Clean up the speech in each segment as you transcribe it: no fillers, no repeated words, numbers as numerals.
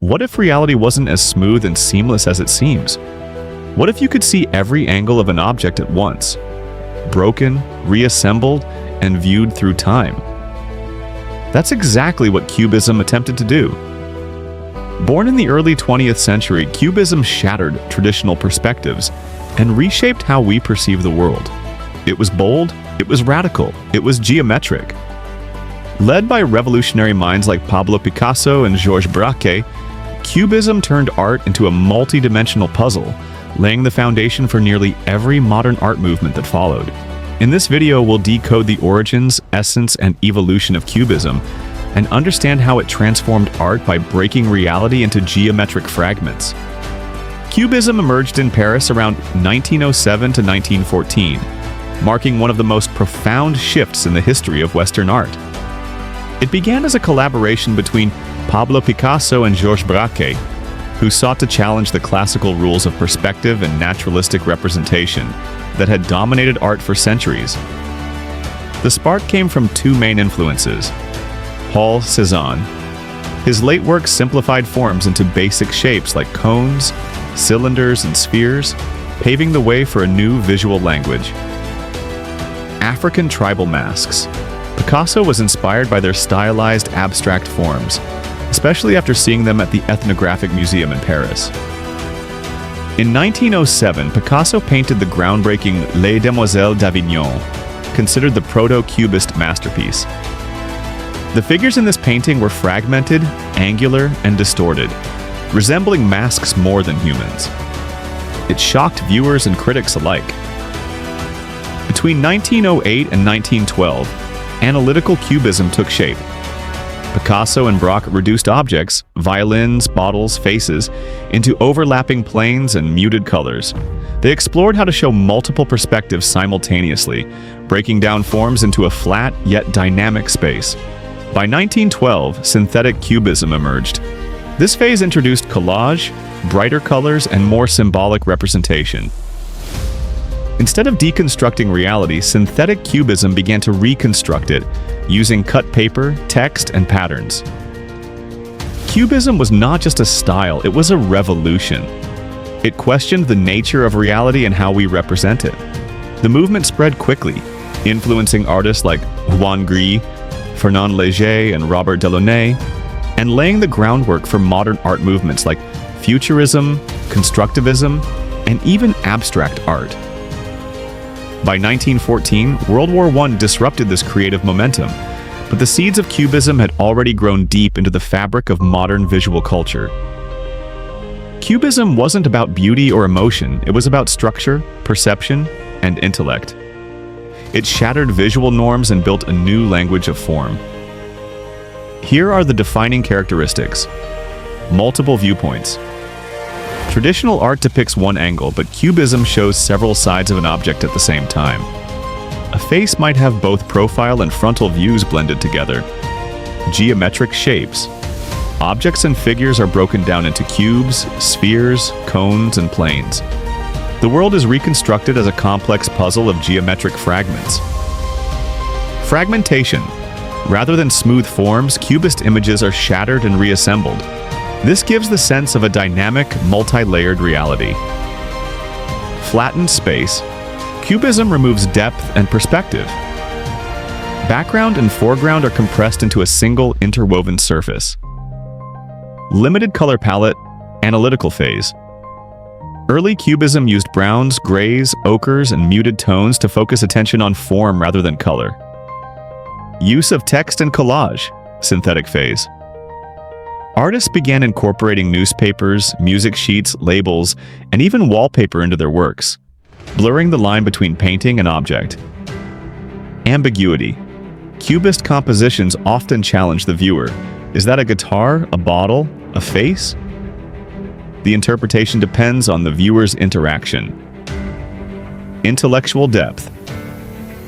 What if reality wasn't as smooth and seamless as it seems? What if you could see every angle of an object at once, broken, reassembled, and viewed through time? That's exactly what Cubism attempted to do. Born in the early 20th century, Cubism shattered traditional perspectives and reshaped how we perceive the world. It was bold, it was radical, it was geometric. Led by revolutionary minds like Pablo Picasso and Georges Braque, Cubism turned art into a multi-dimensional puzzle, laying the foundation for nearly every modern art movement that followed. In this video, we'll decode the origins, essence, and evolution of Cubism, and understand how it transformed art by breaking reality into geometric fragments. Cubism emerged in Paris around 1907 to 1914, marking one of the most profound shifts in the history of Western art. It began as a collaboration between Pablo Picasso and Georges Braque, who sought to challenge the classical rules of perspective and naturalistic representation that had dominated art for centuries. The spark came from two main influences: Paul Cézanne. His late work simplified forms into basic shapes like cones, cylinders, and spheres, paving the way for a new visual language. African tribal masks. Picasso was inspired by their stylized abstract forms, especially after seeing them at the Ethnographic Museum in Paris. In 1907, Picasso painted the groundbreaking Les Demoiselles d'Avignon, considered the proto-cubist masterpiece. The figures in this painting were fragmented, angular, and distorted, resembling masks more than humans. It shocked viewers and critics alike. Between 1908 and 1912, analytical cubism took shape. Picasso and Braque reduced objects, violins, bottles, faces, into overlapping planes and muted colors. They explored how to show multiple perspectives simultaneously, breaking down forms into a flat yet dynamic space. By 1912, synthetic cubism emerged. This phase introduced collage, brighter colors, and more symbolic representation. Instead of deconstructing reality, synthetic cubism began to reconstruct it, using cut paper, text, and patterns. Cubism was not just a style, it was a revolution. It questioned the nature of reality and how we represent it. The movement spread quickly, influencing artists like Juan Gris, Fernand Léger, and Robert Delaunay, and laying the groundwork for modern art movements like futurism, constructivism, and even abstract art. By 1914, World War I disrupted this creative momentum, but the seeds of Cubism had already grown deep into the fabric of modern visual culture. Cubism wasn't about beauty or emotion, it was about structure, perception, and intellect. It shattered visual norms and built a new language of form. Here are the defining characteristics. Multiple viewpoints. Traditional art depicts one angle, but Cubism shows several sides of an object at the same time. A face might have both profile and frontal views blended together. Geometric shapes. Objects and figures are broken down into cubes, spheres, cones, and planes. The world is reconstructed as a complex puzzle of geometric fragments. Fragmentation. Rather than smooth forms, cubist images are shattered and reassembled. This gives the sense of a dynamic, multi-layered reality. Flattened space. Cubism removes depth and perspective. Background and foreground are compressed into a single interwoven surface. Limited color palette, analytical phase. Early Cubism used browns, grays, ochres, and muted tones to focus attention on form rather than color. Use of text and collage, synthetic phase. Artists began incorporating newspapers, music sheets, labels, and even wallpaper into their works, blurring the line between painting and object. Ambiguity. Cubist compositions often challenge the viewer. Is that a guitar, a bottle, a face? The interpretation depends on the viewer's interaction. Intellectual depth.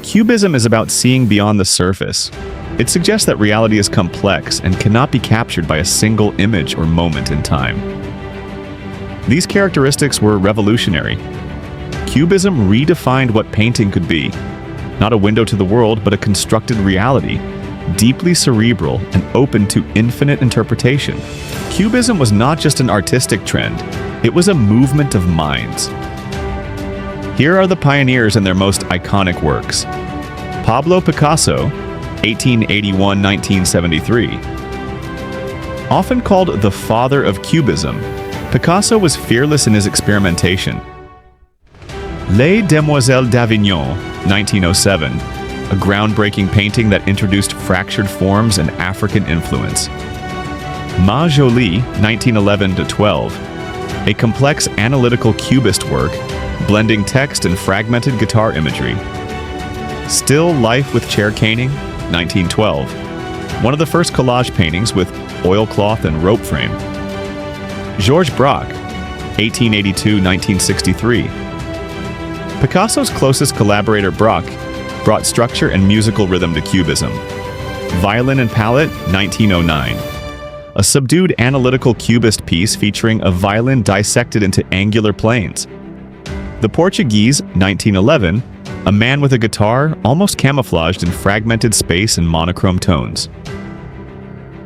Cubism is about seeing beyond the surface. It suggests that reality is complex and cannot be captured by a single image or moment in time. These characteristics were revolutionary. Cubism redefined what painting could be, not a window to the world, but a constructed reality, deeply cerebral and open to infinite interpretation. Cubism was not just an artistic trend, it was a movement of minds. Here are the pioneers and their most iconic works. Pablo Picasso, 1881-1973. Often called the father of Cubism, Picasso was fearless in his experimentation. Les Demoiselles d'Avignon, 1907, a groundbreaking painting that introduced fractured forms and African influence. Ma Jolie, 1911-12, a complex analytical cubist work blending text and fragmented guitar imagery. Still Life with Chair Caning, 1912, one of the first collage paintings with oilcloth and rope frame. Georges Braque, 1882-1963. Picasso's closest collaborator Braque brought structure and musical rhythm to Cubism. Violin and Palette, 1909. A subdued analytical cubist piece featuring a violin dissected into angular planes. The Portuguese, 1911, a man with a guitar almost camouflaged in fragmented space and monochrome tones.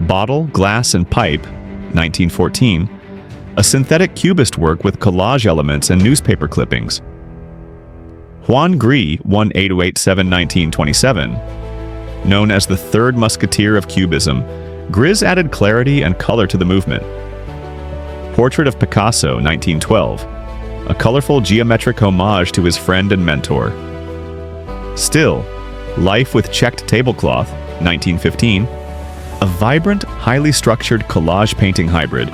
Bottle, Glass, and Pipe, 1914, a synthetic cubist work with collage elements and newspaper clippings. Juan Gris, 1887-1927, known as the third musketeer of Cubism, Gris added clarity and color to the movement. Portrait of Picasso, 1912, a colorful geometric homage to his friend and mentor. Still, Life with Checked Tablecloth, 1915, a vibrant, highly structured collage painting hybrid.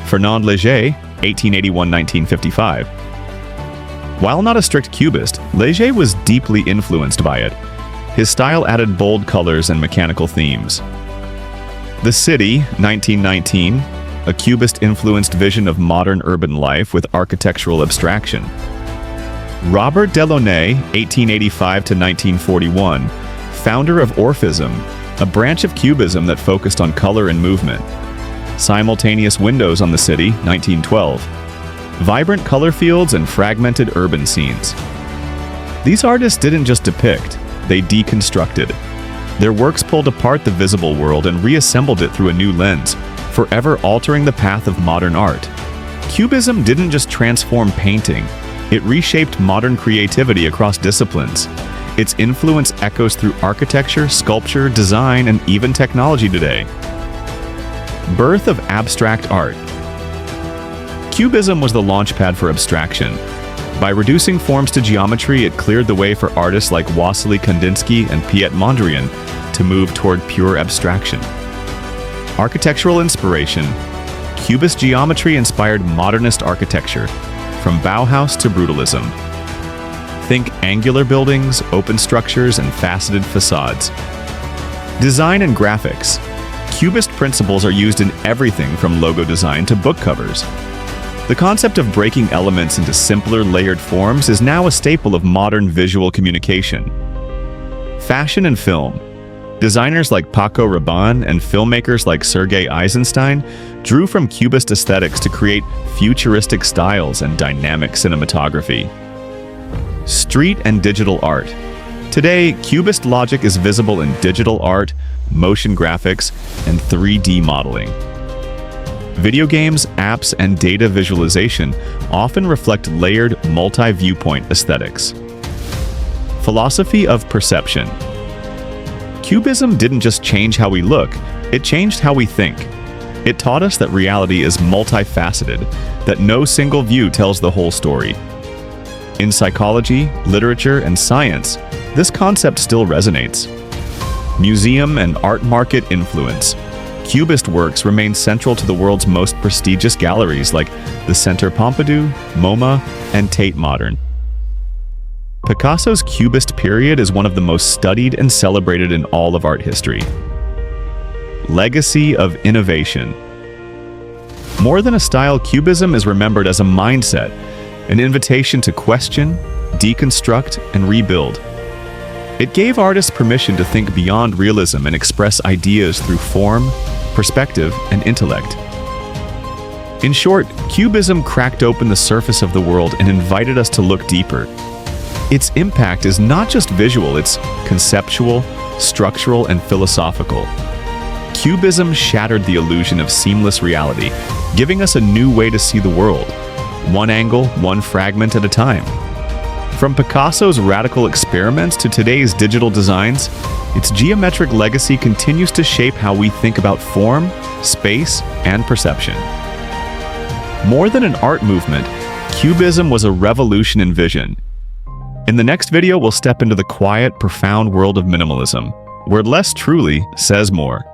Fernand Léger, 1881-1955. While not a strict cubist, Léger was deeply influenced by it. His style added bold colors and mechanical themes. The City, 1919, a cubist-influenced vision of modern urban life with architectural abstraction. Robert Delaunay, 1885-1941, founder of Orphism, a branch of Cubism that focused on color and movement. Simultaneous Windows on the City, 1912. Vibrant color fields and fragmented urban scenes. These artists didn't just depict, they deconstructed. Their works pulled apart the visible world and reassembled it through a new lens, forever altering the path of modern art. Cubism didn't just transform painting, it reshaped modern creativity across disciplines. Its influence echoes through architecture, sculpture, design, and even technology today. Birth of abstract art. Cubism was the launchpad for abstraction. By reducing forms to geometry, it cleared the way for artists like Wassily Kandinsky and Piet Mondrian to move toward pure abstraction. Architectural inspiration. Cubist geometry inspired modernist architecture, from Bauhaus to Brutalism. Think angular buildings, open structures, and faceted facades. Design and graphics. Cubist principles are used in everything from logo design to book covers. The concept of breaking elements into simpler, layered forms is now a staple of modern visual communication. Fashion and film. Designers like Paco Rabanne and filmmakers like Sergei Eisenstein drew from Cubist aesthetics to create futuristic styles and dynamic cinematography. Street and digital art. Today, Cubist logic is visible in digital art, motion graphics, and 3D modeling. Video games, apps, and data visualization often reflect layered, multi-viewpoint aesthetics. Philosophy of perception. Cubism didn't just change how we look, it changed how we think. It taught us that reality is multifaceted, that no single view tells the whole story. In psychology, literature, and science, this concept still resonates. Museum and art market influence. Cubist works remain central to the world's most prestigious galleries like the Centre Pompidou, MoMA, and Tate Modern. Picasso's Cubist period is one of the most studied and celebrated in all of art history. Legacy of innovation. More than a style, Cubism is remembered as a mindset, an invitation to question, deconstruct, and rebuild. It gave artists permission to think beyond realism and express ideas through form, perspective, and intellect. In short, Cubism cracked open the surface of the world and invited us to look deeper. Its impact is not just visual, it's conceptual, structural, and philosophical. Cubism shattered the illusion of seamless reality, giving us a new way to see the world, one angle, one fragment at a time. From Picasso's radical experiments to today's digital designs, its geometric legacy continues to shape how we think about form, space, and perception. More than an art movement, Cubism was a revolution in vision. In the next video, we'll step into the quiet, profound world of minimalism, where less truly says more.